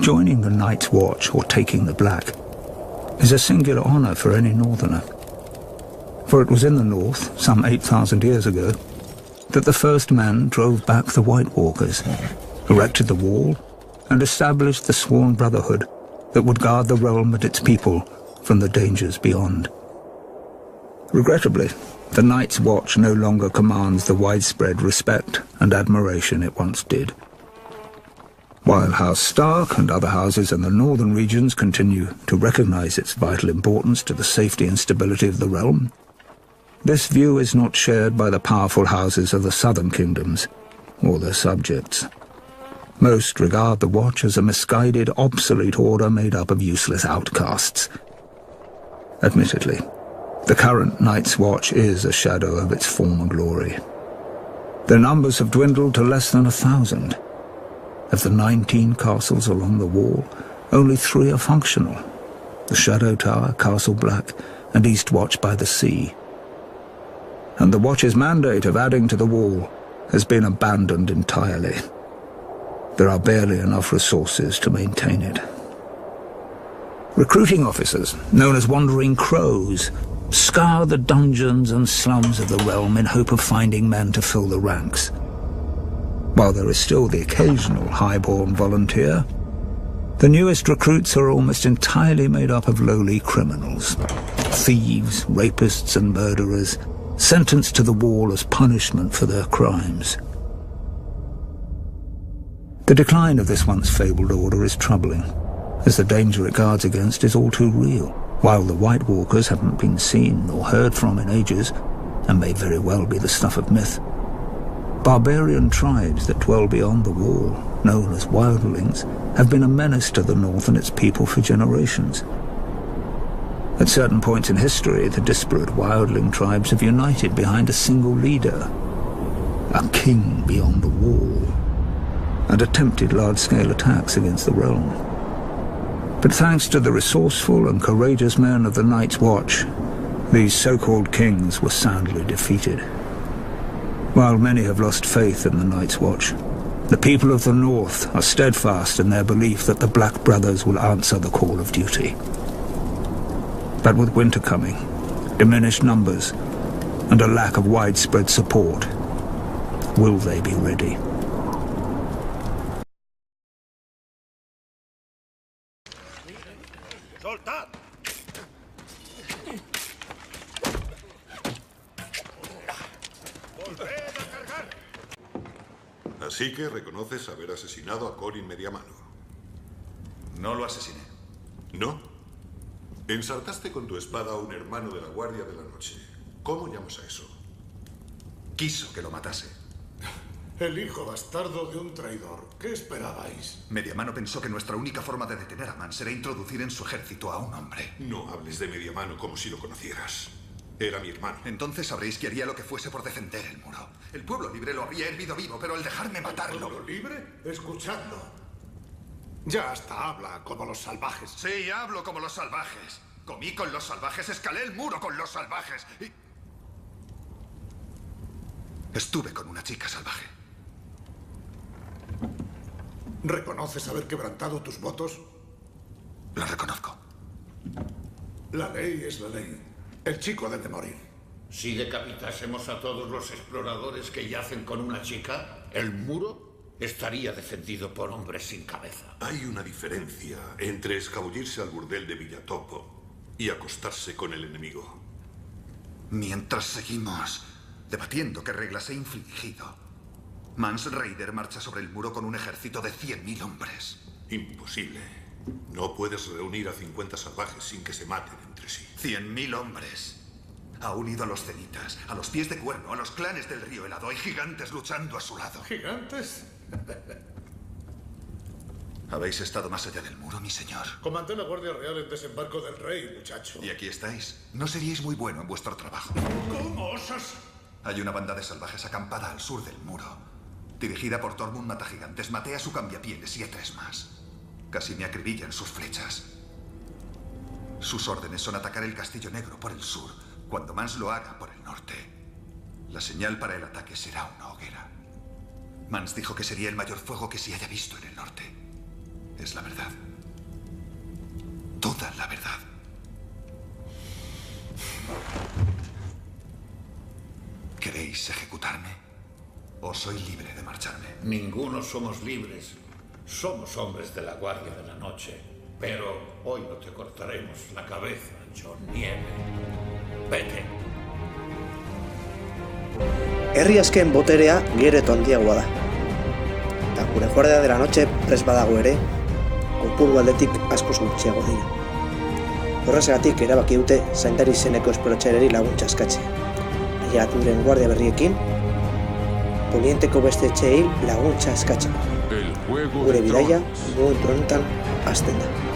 Joining the Night's Watch, or taking the black, is a singular honour for any northerner. For it was in the north, some 8,000 years ago, that the first men drove back the White Walkers, erected the wall, and established the sworn brotherhood that would guard the realm and its people from the dangers beyond. Regrettably, the Night's Watch no longer commands the widespread respect and admiration it once did. While House Stark and other houses in the northern regions continue to recognize its vital importance to the safety and stability of the realm, this view is not shared by the powerful houses of the southern kingdoms or their subjects. Most regard the Watch as a misguided, obsolete order made up of useless outcasts. Admittedly, the current Night's Watch is a shadow of its former glory. Their numbers have dwindled to less than 1,000. Of the 19 castles along the wall, only 3 are functional: the Shadow Tower, Castle Black, and East Watch by the Sea. And the Watch's mandate of adding to the wall has been abandoned entirely. There are barely enough resources to maintain it. Recruiting officers, known as Wandering Crows, scour the dungeons and slums of the realm in hope of finding men to fill the ranks. While there is still the occasional highborn volunteer, the newest recruits are almost entirely made up of lowly criminals. Thieves, rapists and murderers, sentenced to the wall as punishment for their crimes. The decline of this once fabled order is troubling, as the danger it guards against is all too real. While the White Walkers haven't been seen or heard from in ages, and may very well be the stuff of myth, barbarian tribes that dwell beyond the wall, known as wildlings, have been a menace to the north and its people for generations. At certain points in history, the disparate wildling tribes have united behind a single leader, a king beyond the wall, and attempted large-scale attacks against the realm. But thanks to the resourceful and courageous men of the Night's Watch, these so-called kings were soundly defeated. While many have lost faith in the Night's Watch, the people of the North are steadfast in their belief that the Black Brothers will answer the call of duty. But with winter coming, diminished numbers, and a lack of widespread support, will they be ready? Así que reconoces haber asesinado a Corin Mediamano. No lo asesiné. ¿No? Ensartaste con tu espada a un hermano de la Guardia de la Noche. ¿Cómo llamas a eso? Quiso que lo matase. El hijo bastardo de un traidor. ¿Qué esperabais? Mediamano pensó que nuestra única forma de detener a Mans era introducir en su ejército a un hombre. No hables de Mediamano como si lo conocieras. Era mi hermano. Entonces sabréis que haría lo que fuese por defender el muro. El pueblo libre lo habría hervido vivo, pero al dejarme matarlo... ¿El pueblo libre? Escuchadlo. Ya hasta habla como los salvajes. Sí, hablo como los salvajes. Comí con los salvajes, escalé el muro con los salvajes y... estuve con una chica salvaje. ¿Reconoces haber quebrantado tus votos? Lo reconozco. La ley es la ley. El chico debe morir. Si decapitásemos a todos los exploradores que yacen con una chica, el muro estaría defendido por hombres sin cabeza. Hay una diferencia entre escabullirse al burdel de Villatopo y acostarse con el enemigo. Mientras seguimos debatiendo qué reglas he infligido, Mans Raider marcha sobre el muro con un ejército de 100.000 hombres. Imposible. No puedes reunir a 50 salvajes sin que se maten entre sí. 100.000 hombres. Ha unido a los cenitas, a los pies de cuerno, a los clanes del río helado. Hay gigantes luchando a su lado. ¿Gigantes? ¿Habéis estado más allá del muro, mi señor? Comandé la Guardia Real en desembarco del rey, muchacho. Y aquí estáis. No seríais muy bueno en vuestro trabajo. ¿Cómo osas? Hay una banda de salvajes acampada al sur del muro. Dirigida por Tormund Matagigantes, maté a su cambiapieles y a 3 más. Casi me acribillan sus flechas. Sus órdenes son atacar el Castillo Negro por el sur, cuando Mans lo haga por el norte. La señal para el ataque será una hoguera. Mans dijo que sería el mayor fuego que se haya visto en el norte. es la verdad. Toda la verdad. ¿Queréis ejecutarme? ¿O soy libre de marcharme? Ninguno somos libres. Somos hombres de la Guardia de la Noche. Pero hoy no te cortaremos la cabeza, John Nieve. Vete. Herri asken boterea gero eta handiagoa da. Eta gure Guardia de la Noche prest badago ere, kopuru aldetik askoz gutxiago dira. Horrezagatik erabaki dute zaindari izeneko esploratzailari laguntza eskatzea. Ailegatu diren guardia berriekin, Polienteko beste etxeei laguntza eskatzeko. Gure bidaia momentu honetan hasten da.